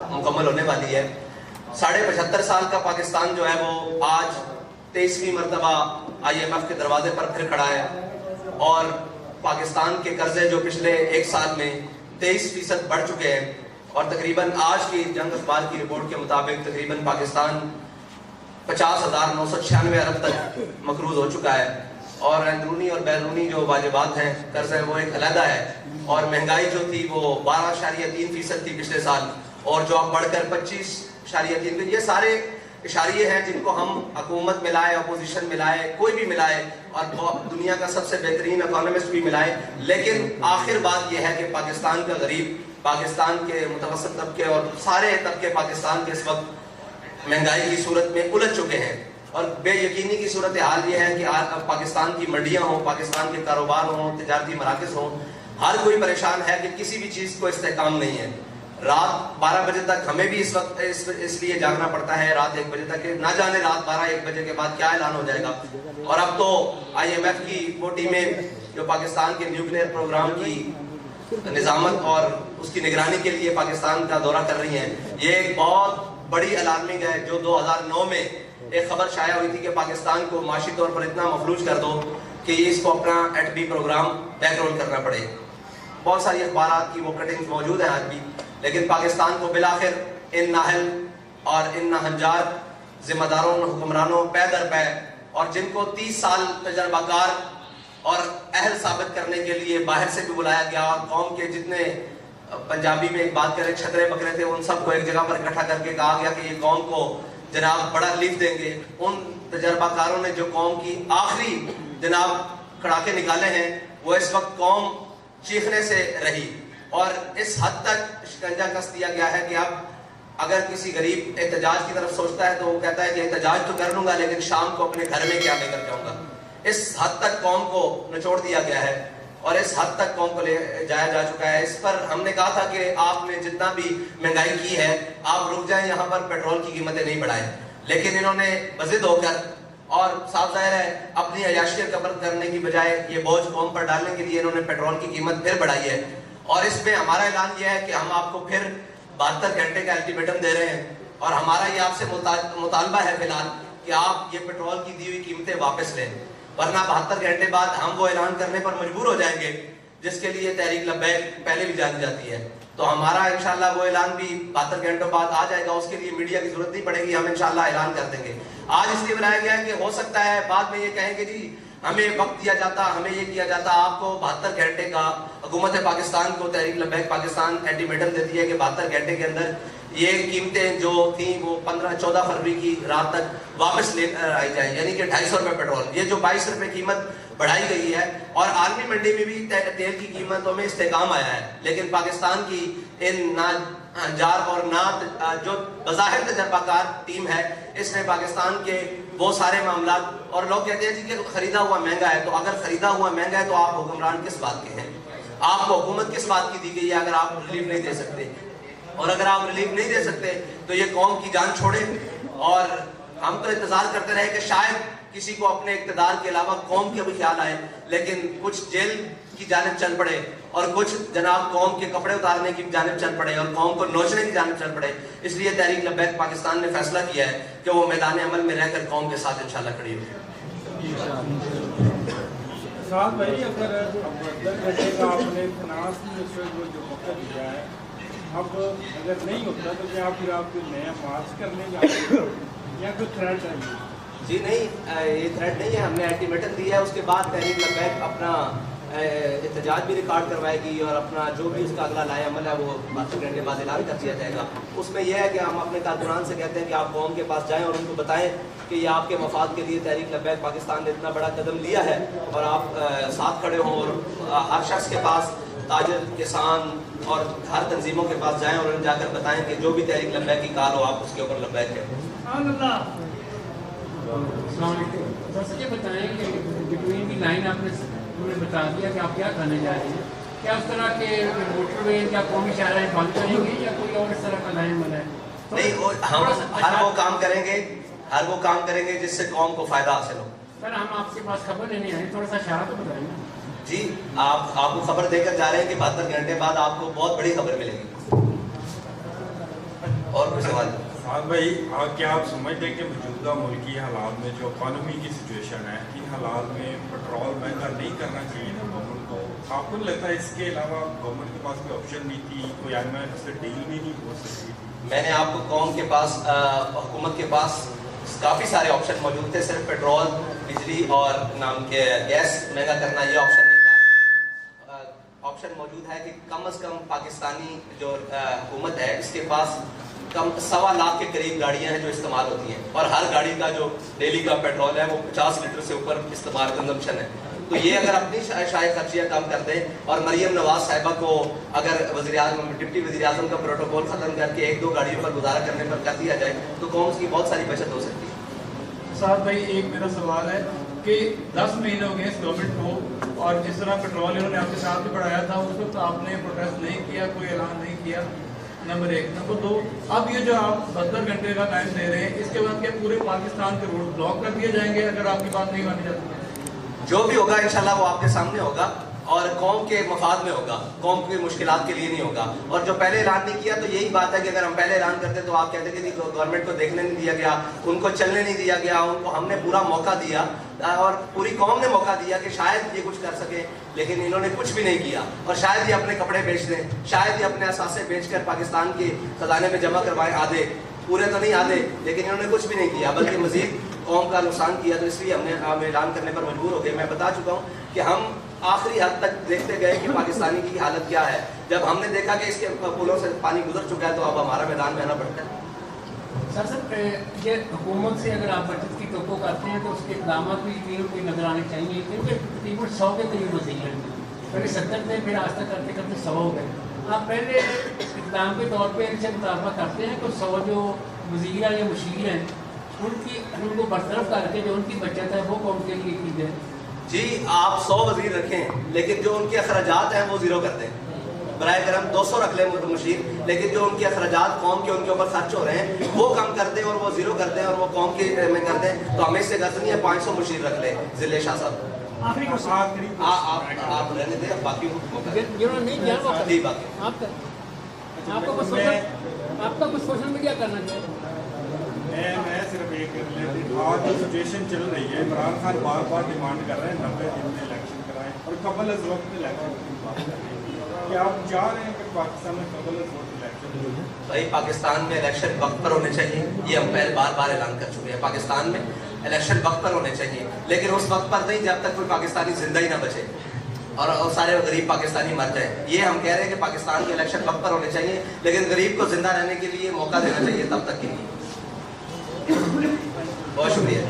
मुकम्मल होने वाली है। 75.5 साल का पाकिस्तान जो है वो आज 23वीं मरतबा IMF के दरवाजे पर फिर खड़ा है और पाकिस्तान के कर्जे जो पिछले एक साल में 23% बढ़ चुके हैं और तकरीबन आज की जंग अखबार की रिपोर्ट के मुताबिक तकरीबन पाकिस्तान 50,996 अरब तक मकरूज हो चुका है और अंदरूनी और बैरूनी जो वाजिबात हैं कर्ज हैं वो एक अलहदा है और महंगाई जो थी वो 12.3% थी पिछले साल और जो अब बढ़कर 25.3। ये सारे इशारे हैं जिनको हम हुकूमत मिलाए, अपोजिशन मिलाए, कोई भी मिलाए और दुनिया का सबसे बेहतरीन इकोनॉमिस्ट भी मिलाए, लेकिन आखिर बात यह है कि पाकिस्तान का गरीब, पाकिस्तान के मुतवस्सित तबके और सारे तबके पाकिस्तान के इस वक्त महंगाई की सूरत में उलझ चुके हैं और बेयकीनी की सूरत हाल ये है कि आज पाकिस्तान की मंडियां हों, पाकिस्तान के कारोबार हों, तिजारती मराकज़ हों, हर कोई परेशान है कि किसी भी चीज़ को इस्तेहकाम नहीं है। रात 12 बजे तक हमें भी इस वक्त इसलिए जागना पड़ता है, रात 1 बजे तक, ना जाने रात 12-1 बजे के बाद क्या ऐलान हो जाएगा। और अब तो IMF की वो टीमें जो पाकिस्तान के न्यूक्लियर प्रोग्राम की निजामत और उसकी निगरानी के लिए पाकिस्तान का दौरा कर रही हैं। ये एक बहुत बड़ी अलार्मिंग है जो 2009 में एक खबर शाया हुई थी कि पाकिस्तान को माशी तौर पर इतना मफलूज कर दो कि इसको अपना एटमी प्रोग्राम बैकरोल करना पड़े। बहुत सारी अखबारात की वो कटिंग्स मौजूद हैं आज भी, लेकिन पाकिस्तान को बिलाखिर इन नाहल और इन नाहंजार जिम्मेदारों, हुक्मरानों पै दर पै और जिनको 30 साल तजर्बाकार और अहल साबित करने के लिए बाहर से भी बुलाया गया और कौम के जितने पंजाबी में एक बात करें छतरे बकरे थे उन सबको एक जगह पर इकट्ठा करके कहा गया कि ये कौम को जनाब बड़ा रिलीफ देंगे। उन तजर्बाकारों ने जो कौम की आखिरी जनाब कड़ाके निकाले हैं वो इस वक्त कौम चीखने से रही और इस हद तक शिकंजा कस दिया गया है कि अब अगर किसी गरीब एहतजाज की तरफ सोचता है तो वो कहता है कि एहतजाज तो कर लूंगा लेकिन शाम को अपने घर में क्या लेकर जाऊंगा। इस हद तक कौम को निचोड़ दिया गया है और इस हद तक कौम को ले जाया जा चुका है। इस पर हमने कहा था कि आपने जितना भी महंगाई की है आप रुक जाएं, यहाँ पर पेट्रोल की कीमतें नहीं बढ़ाएं, लेकिन इन्होंने बज़िद होकर और साफ जाहिर है अपनी अयाशियत कब्र करने की बजाय ये बोझ कौम पर डालने के लिए इन्होंने पेट्रोल की कीमत फिर बढ़ाई है और इसमें हमारा ऐलान यह है कि हम आपको फिर 72 घंटे का अल्टीमेटम दे रहे हैं और हमारा ये आपसे मुतालबा है फिलहाल कि आप ये पेट्रोल की दी हुई कीमतें वापस लें, वरना 72 घंटे बाद हम वो ऐलान करने पर मजबूर हो जाएंगे जिसके लिए तहरीक लब्बैक पहले भी जानी जाती है। तो हमारा इंशाल्लाह वो ऐलान भी 72 घंटों बाद आ जाएगा, उसके लिए मीडिया की जरूरत नहीं पड़ेगी, हम इंशाल्लाह ऐलान कर देंगे। आज इसलिए बनाया गया है कि हो सकता है बाद में ये कहेंगे जी हमें वक्त दिया जाता, हमें ये किया जाता। आपको 72 घंटे का हुकूमत पाकिस्तान को तहरीक लब्बैक पाकिस्तान अल्टीमेटम देती है कि 72 घंटे के अंदर ये कीमतें जो थी वो 15-14 फरवरी की रात तक वापस ले आई जाए, यानी कि 250 रुपये पेट्रोल, ये जो 22 रुपये कीमत बढ़ाई गई है और आलमी मंडी में भी तेल की कीमतों में इस्तेकाम आया है, लेकिन पाकिस्तान की इन नाजार और ना जो बज़ाहिर तजर्बाकार टीम है इसने पाकिस्तान के वो सारे मामला, और लोग कहते हैं जी कि खरीदा हुआ महंगा है, तो अगर खरीदा हुआ महंगा है तो आप हुक्मरान किस बात के हैं, आपको हुकूमत किस बात की दी गई है अगर आप रिलीफ नहीं दे सकते। और अगर आप रिलीफ नहीं दे सकते तो ये कौम की जान छोड़े। और हम तो इंतजार करते रहे कि शायद किसी को अपने इक़्तिदार के अलावा कौम के भी ख्याल आए, लेकिन कुछ जेल की जानिब चल पड़े और कुछ जनाब कौम के कपड़े उतारने की जानिब चल पड़े और कौम को नोचने की जानिब चल पड़े। इसलिए तहरीक लब्बैक पाकिस्तान ने फैसला किया है कि वो मैदान अमल में रहकर कौम के साथ इंशाल्लाह खड़ी होगी। अब अगर नहीं होता तो क्या फिर आप नया मार्च करने जाएंगे या कोई थ्रेट है? जी नहीं, ये थ्रेट नहीं है, हमने अल्टीमेटम दिया है। उसके बाद तहरीक लब्बैक अपना एहतजाज भी रिकॉर्ड करवाएगी और अपना जो भी उसका अगला लाए अमल है वो 72 घंटे बाद ऐलान कर दिया जाएगा। उसमें यह है कि हम अपने कारकुनान से कहते हैं कि आप कौम के पास जाएं और उनको बताएं कि ये आपके मफाद के लिए तहरीक लब्बैक पाकिस्तान ने इतना बड़ा कदम लिया है और आप साथ खड़े हों और हर शख्स के पास, ताजर, किसान और हर तंजीमों के पास जाएं और उन्हें जाकर बताएं कि जो भी तहरीक लब्बैक की कार हो आप उसके ऊपर लब्बैक है। ये बताएं कि बिटवीन की लाइन आपने बता दिया कि आप क्या करने जा रहे हैं, क्या उस तरह के मोटरवे या कौमी शाहराहें बंद करेंगे या कोई और इस तरह का लाइन बनाए? नहीं, हम हर वो काम करेंगे जिससे कौम को फायदा हासिल हो। सर हम आपके पास खबर लेने आए, थोड़ा सा इशारा तो बताएंगे। जी आपको खबर देकर जा रहे हैं कि 72 घंटे बाद आपको बहुत बड़ी खबर मिलेगी। और कोई सवाल? साद भाई, क्या आप समझते हैं कि मौजूदा मुल्की हालात में जो इकॉनमी की सिचुएशन है, इन हालात में पेट्रोल महंगा नहीं करना चाहिए था गवर्नमेंट को? आपको नहीं लगता इसके अलावा गवर्नमेंट के पास कोई ऑप्शन नहीं थी, कोई IMF से डील भी नहीं हो सकती थी? मैंने आपको कौम के पास हुकूमत के पास काफ़ी सारे ऑप्शन मौजूद थे, सिर्फ पेट्रोल, बिजली और नाम के गैस महंगा करना ये ऑप्शन नहीं था। ऑप्शन मौजूद है कि कम से कम पाकिस्तानी जो हुकूमत है इसके पास कम 1.25 लाख के करीब गाड़ियां हैं जो इस्तेमाल होती हैं, और हर गाड़ी का जो डेली का पेट्रोल है वो 50 लीटर से ऊपर इस्तेमाल कंजम्पशन है। तो ये अगर अपनी शायद खर्चियाँ कम कर दें और मरियम नवाज साहिबा को अगर डिप्टी वज़ीर आज़म का प्रोटोकॉल ख़त्म करके 1-2 गाड़ियों पर गुजारा करने पर कर दिया जाए तो कौम की बहुत सारी बचत हो सकती है। साथ भाई एक मेरा सवाल है कि 10 महीने हो गए इस गवर्नमेंट को, और जिस तरह पेट्रोल इन्होंने आपके साथ भी बढ़ाया था उस वक्त आपने प्रोटेस्ट नहीं किया, कोई ऐलान नहीं किया, नंबर 1। नंबर 2, अब ये जो आप 72 घंटे का टाइम दे रहे हैं, इसके बाद क्या पूरे पाकिस्तान के रोड ब्लॉक कर दिए जाएंगे अगर आपकी बात नहीं मानी जाती है? जो भी होगा इंशाल्लाह वो आपके सामने होगा और कौम के मफाद में होगा, कौम की मुश्किलात के लिए नहीं होगा। और जो पहले ऐलान नहीं किया तो यही बात है कि अगर हम पहले ऐलान करते तो आप कहते कि गवर्नमेंट को देखने नहीं दिया गया, उनको चलने नहीं दिया गया, उनको हमने पूरा मौका दिया और पूरी कौम ने मौका दिया कि शायद ये कुछ कर सके, लेकिन इन्होंने कुछ भी नहीं किया। और शायद ये अपने कपड़े बेच दें, शायद ये अपने असासे बेचकर पाकिस्तान के खजाने में जमा करवाएं, आधे, पूरे तो नहीं आधे, लेकिन इन्होंने कुछ भी नहीं किया बल्कि मजीद कौम का नुकसान किया। तो इसलिए हम ऐलान करने पर मजबूर हो गए। मैं बता चुका हूँ कि हम आखिरी हद तक देखते गए कि पाकिस्तानी की हालत क्या है। जब हमने देखा कि इसके पुलों से पानी गुजर चुका है तो अब हमारा मैदान में आना पड़ता है। सर ये हुकूमत से अगर आप बचत की तोक़ो करते हैं तो उसके इक़दाम भी यकीन कोई नजर आने चाहिए, क्योंकि तकरीबन 100 के करीब वज़ीर हैं, पहले 70 थे, फिर आज तक करते करते 100 हो गए। आप पहले इक़दाम के तौर पर इनसे मुतालबा करते हैं तो 100 जो वज़ीर हैं या मुशीर हैं उनको बरतरफ करके जो उनकी बचत है वो कौन के लिए की जाए? जी, आप 100 वज़ीर रखें लेकिन जो उनके अखराजात हैं वो ज़ीरो कर दें। बराए करम 200 रख लें मुशीर, लेकिन जो उनके अखराजात कौम के उनके ऊपर खर्च हो रहे हैं वो कम कर दें और वो ज़ीरो कर दें और वो कौम के में कर दें। तो हमें इससे गर्ज नहीं है, 500 मुशीर रख लें। ज़िले शाह साहब आखिरी आप रहने दें, बाकी आपका कुछ सोशल मीडिया करना चाहिए। मैं सिर्फ एक आज जो सिचुएशन चल रही है, इमरान खान बार बार डिमांड कर रहे हैं 90 दिन में इलेक्शन कराएं और कबल अज़ वक्त इलेक्शन की बात कर रहे हैं। क्या आप चाह रहे हैं कि पाकिस्तान में कबल अज़ वक्त इलेक्शन हो? भाई, पाकिस्तान में इलेक्शन वक्त पर होने चाहिए, ये हम पहले बार ऐलान कर चुके हैं। पाकिस्तान में इलेक्शन वक्त पर होने चाहिए, लेकिन उस वक्त पर नहीं जब तक कोई पाकिस्तानी जिंदा ही ना बचे और सारे गरीब पाकिस्तानी मर जाए। ये हम कह रहे हैं कि पाकिस्तान के इलेक्शन वक्त पर होने चाहिए, लेकिन गरीब को जिंदा रहने के लिए मौका देना चाहिए तब तक के लिए। बहुत शुक्रिया।